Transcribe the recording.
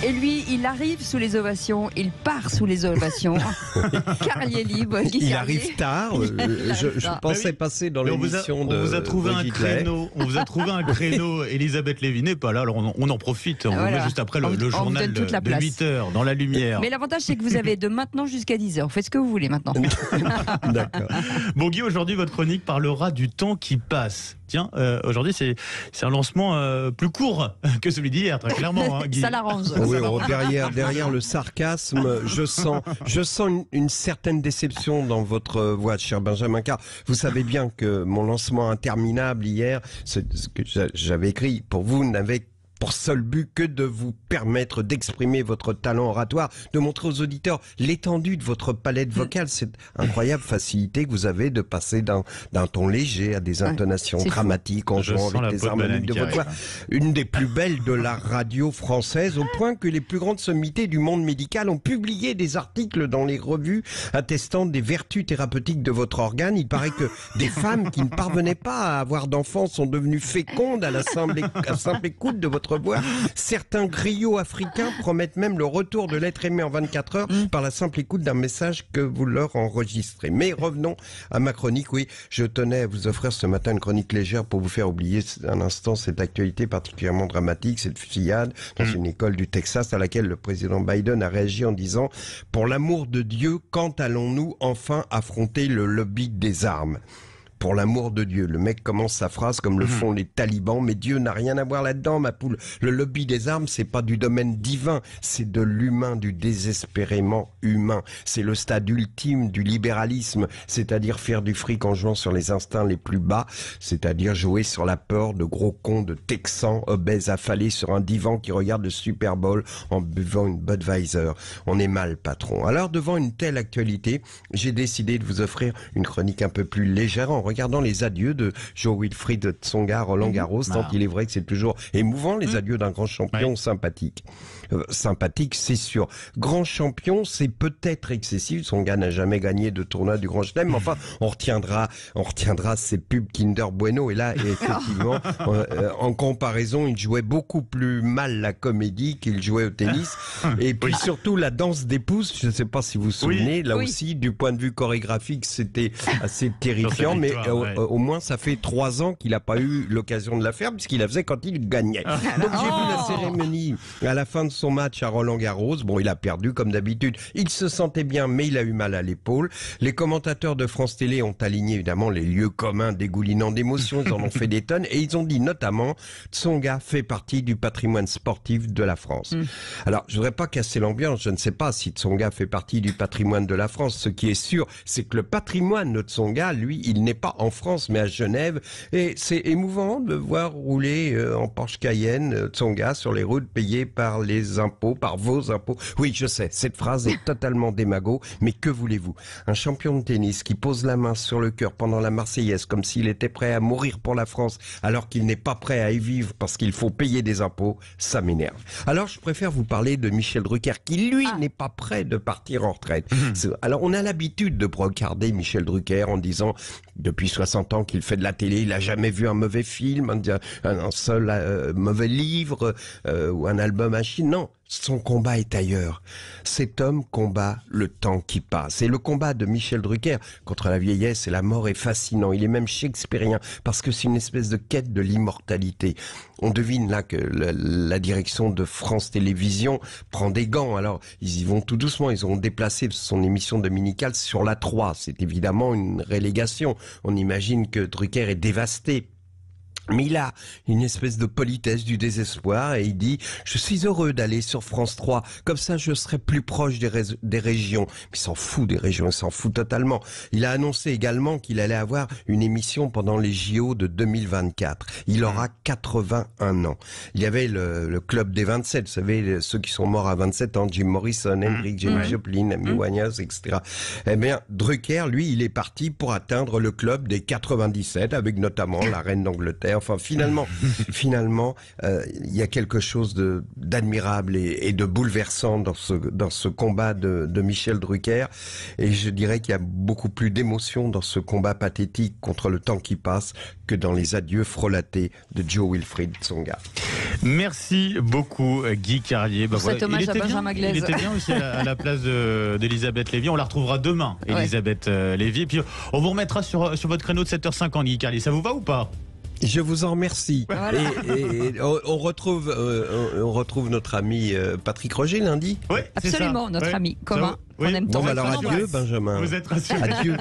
Et lui, il arrive sous les ovations, il part sous les ovations. Car il est libre. Il arrive tard. Je pensais passer dans l'émission de. On vous a trouvé un Brigitte créneau. On vous a trouvé un créneau. Elisabeth Lévy n'est pas là, alors on en profite. On Voilà. met juste après le journal de 8h dans la lumière. Mais l'avantage, c'est que vous avez de maintenant jusqu'à 10h. Faites ce que vous voulez maintenant. D'accord. Bon, Guy, aujourd'hui, votre chronique parlera du temps qui passe. Tiens, aujourd'hui, c'est un lancement plus court que celui d'hier, très clairement, hein, Guy. Ça l'arrange. Oui, derrière le sarcasme, je sens une certaine déception dans votre voix, cher Benjamin, car vous savez bien que mon lancement interminable hier, ce que j'avais écrit pour vous, n'avait pour seul but que de vous permettre d'exprimer votre talent oratoire, de montrer aux auditeurs l'étendue de votre palette vocale, cette incroyable facilité que vous avez de passer d'un ton léger à des intonations dramatiques en jouant avec des harmoniques de votre voix. Une des plus belles de la radio française, au point que les plus grandes sommités du monde médical ont publié des articles dans les revues attestant des vertus thérapeutiques de votre organe. Il paraît que des femmes qui ne parvenaient pas à avoir d'enfants sont devenues fécondes à la simple écoute de votre voix. Certains griots africains promettent même le retour de l'être aimé en 24 heures par la simple écoute d'un message que vous leur enregistrez. Mais revenons à ma chronique. Oui, je tenais à vous offrir ce matin une chronique légère pour vous faire oublier un instant cette actualité particulièrement dramatique, cette fusillade dans une école du Texas à laquelle le président Biden a réagi en disant « Pour l'amour de Dieu, quand allons-nous enfin affronter le lobby des armes ?» Pour l'amour de Dieu. Le mec commence sa phrase comme le font les talibans, mais Dieu n'a rien à voir là-dedans, ma poule. Le lobby des armes, c'est pas du domaine divin, c'est de l'humain, du désespérément humain. C'est le stade ultime du libéralisme, c'est-à-dire faire du fric en jouant sur les instincts les plus bas, c'est-à-dire jouer sur la peur de gros cons, de texans obèses affalés sur un divan qui regarde le Super Bowl en buvant une Budweiser. On est mal, patron. Alors, devant une telle actualité, j'ai décidé de vous offrir une chronique un peu plus légère en regardant les adieux de Jo-Wilfried Tsonga à Roland Garros, tant il est vrai que c'est toujours émouvant, les adieux d'un grand champion sympathique. Sympathique, c'est sûr. Grand champion, c'est peut-être excessif. Tsonga n'a jamais gagné de tournoi du Grand Chelem, mais enfin, on retiendra ces pubs Kinder Bueno. Et là, effectivement, en comparaison, il jouait beaucoup plus mal la comédie qu'il jouait au tennis. Et puis surtout, la danse des pouces, je ne sais pas si vous vous souvenez, là aussi, du point de vue chorégraphique, c'était assez terrifiant, mais au moins, ça fait 3 ans qu'il n'a pas eu l'occasion de la faire, puisqu'il la faisait quand il gagnait. Donc j'ai vu la cérémonie à la fin de son match à Roland-Garros. Bon, il a perdu comme d'habitude. Il se sentait bien, mais il a eu mal à l'épaule. Les commentateurs de France Télé ont aligné évidemment les lieux communs dégoulinants d'émotions. Ils en ont fait des tonnes et ils ont dit notamment Tsonga fait partie du patrimoine sportif de la France. Alors, je voudrais pas casser l'ambiance. Je ne sais pas si Tsonga fait partie du patrimoine de la France. Ce qui est sûr, c'est que le patrimoine de Tsonga, lui, il n'est pas en France, mais à Genève. Et c'est émouvant de voir rouler en Porsche Cayenne Tsonga sur les routes payées par les impôts, par vos impôts. Oui, je sais, cette phrase est totalement démago, mais que voulez-vous? Un champion de tennis qui pose la main sur le cœur pendant la Marseillaise comme s'il était prêt à mourir pour la France alors qu'il n'est pas prêt à y vivre parce qu'il faut payer des impôts, ça m'énerve. Alors je préfère vous parler de Michel Drucker qui lui n'est pas prêt de partir en retraite. Alors on a l'habitude de brocarder Michel Drucker en disant depuis 60 ans qu'il fait de la télé, il a jamais vu un mauvais film, un seul mauvais livre ou un album à Chine. Non, son combat est ailleurs. Cet homme combat le temps qui passe. Et le combat de Michel Drucker contre la vieillesse et la mort est fascinant. Il est même shakespearien parce que c'est une espèce de quête de l'immortalité. On devine là que la direction de France Télévisions prend des gants. Alors, ils y vont tout doucement. Ils ont déplacé son émission dominicale sur la 3. C'est évidemment une relégation. On imagine que Drucker est dévasté. Mais il a une espèce de politesse du désespoir et il dit « Je suis heureux d'aller sur France 3, comme ça je serai plus proche des régions. » Mais il s'en fout des régions, il s'en fout totalement. Il a annoncé également qu'il allait avoir une émission pendant les JO de 2024. Il aura 81 ans. Il y avait le club des 27, vous savez, ceux qui sont morts à 27 ans, Jim Morrison, Hendrix, Janis Joplin, Amy Winehouse, etc. Eh bien, Drucker, lui, il est parti pour atteindre le club des 97, avec notamment la reine d'Angleterre. Enfin, finalement, il y a quelque chose d'admirable et de bouleversant dans ce combat de Michel Drucker. Et je dirais qu'il y a beaucoup plus d'émotion dans ce combat pathétique contre le temps qui passe que dans les adieux frelatés de Jo-Wilfried Tsonga. Merci beaucoup, Guy Carlier. Pour cet hommage à Benjamin Glaise. Il était bien aussi à la place d'Elisabeth Lévy. On la retrouvera demain, Elisabeth Lévy. Et puis, on vous remettra sur votre créneau de 7h50, Guy Carlier. Ça vous va ou pas? Je vous en remercie. Voilà. Et on retrouve notre ami Patrick Roger lundi. Oui, Absolument, notre ami commun. On aime Bon, tant. alors adieu, Benjamin. Vous êtes rassuré. Adieu.